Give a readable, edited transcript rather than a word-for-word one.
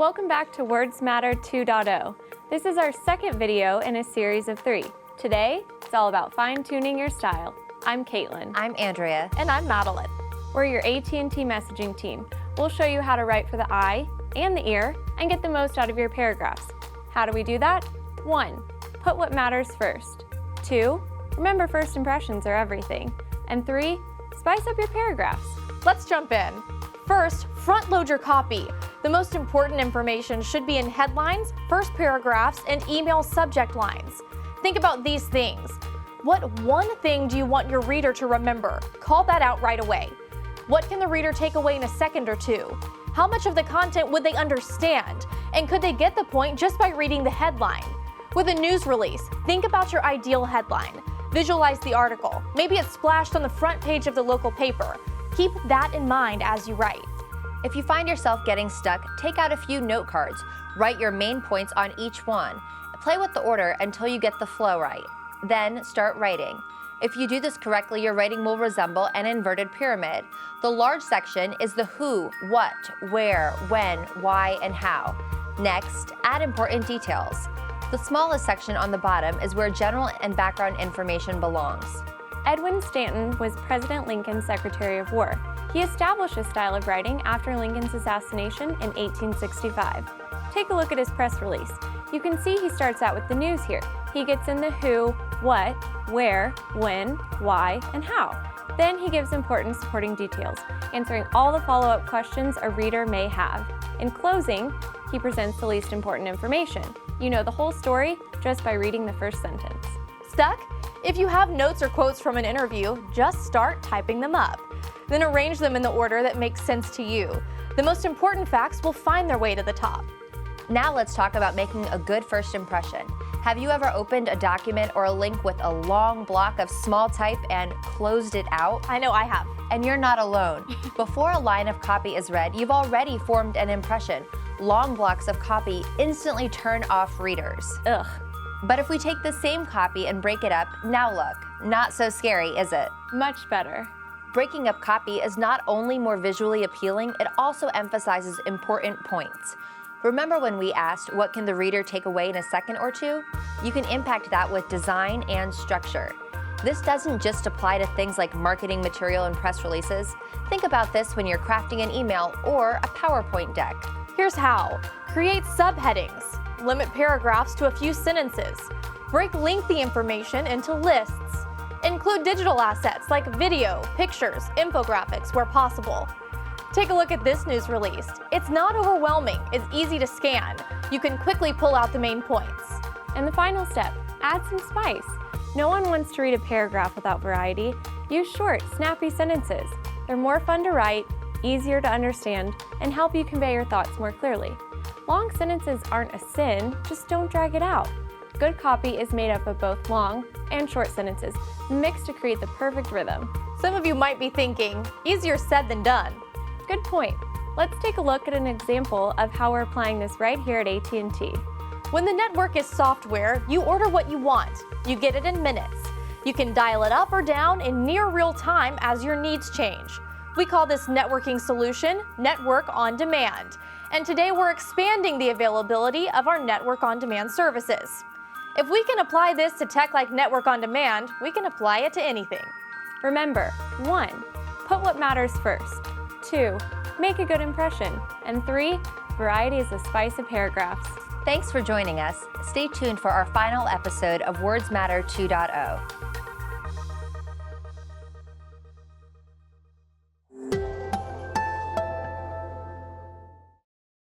Welcome back to Words Matter 2.0. This is our second video in a series of 3. Today, it's all about fine-tuning your style. I'm Caitlin. I'm Andrea. And I'm Madeline. We're your AT&T messaging team. We'll show you how to write for the eye and the ear and get the most out of your paragraphs. How do we do that? 1. Put what matters first. 2. Remember first impressions are everything. And 3. Spice up your paragraphs. Let's jump in. First, front load your copy. The most important information should be in headlines, first paragraphs, and email subject lines. Think about these things. What one thing do you want your reader to remember? Call that out right away. What can the reader take away in a second or two? How much of the content would they understand? And could they get the point just by reading the headline? With a news release, think about your ideal headline. Visualize the article. Maybe it's splashed on the front page of the local paper. Keep that in mind as you write. If you find yourself getting stuck, take out a few note cards. Write your main points on each one. Play with the order until you get the flow right. Then start writing. If you do this correctly, your writing will resemble an inverted pyramid. The large section is the who, what, where, when, why, and how. Next, add important details. The smallest section on the bottom is where general and background information belongs. Edwin Stanton was President Lincoln's Secretary of War. He established a style of writing after Lincoln's assassination in 1865. Take a look at his press release. You can see he starts out with the news here. He gets in the who, what, where, when, why, and how. Then he gives important supporting details, answering all the follow-up questions a reader may have. In closing, he presents the least important information. You know the whole story just by reading the first sentence. Stuck? If you have notes or quotes from an interview, just start typing them up. Then arrange them in the order that makes sense to you. The most important facts will find their way to the top. Now let's talk about making a good first impression. Have you ever opened a document or a link with a long block of small type and closed it out? I know I have. And you're not alone. Before a line of copy is read, you've already formed an impression. Long blocks of copy instantly turn off readers. Ugh. But if we take the same copy and break it up, now look, not so scary, is it? Much better. Breaking up copy is not only more visually appealing, it also emphasizes important points. Remember when we asked, what can the reader take away in a second or two? You can impact that with design and structure. This doesn't just apply to things like marketing material and press releases. Think about this when you're crafting an email or a PowerPoint deck. Here's how. Create subheadings. Limit paragraphs to a few sentences. Break lengthy information into lists. Include digital assets like video, pictures, infographics where possible. Take a look at this news release. It's not overwhelming, it's easy to scan. You can quickly pull out the main points. And the final step, add some spice. No one wants to read a paragraph without variety. Use short, snappy sentences. They're more fun to write, easier to understand, and help you convey your thoughts more clearly. Long sentences aren't a sin, just don't drag it out. Good copy is made up of both long and short sentences, mixed to create the perfect rhythm. Some of you might be thinking, easier said than done. Good point. Let's take a look at an example of how we're applying this right here at AT&T. When the network is software, you order what you want. You get it in minutes. You can dial it up or down in near real time as your needs change. We call this networking solution Network on Demand. And today we're expanding the availability of our Network on Demand services. If we can apply this to tech like Network on Demand, we can apply it to anything. Remember, 1. Put what matters first. 2. Make a good impression. And 3. Variety is the spice of paragraphs. Thanks for joining us. Stay tuned for our final episode of Words Matter 2.0.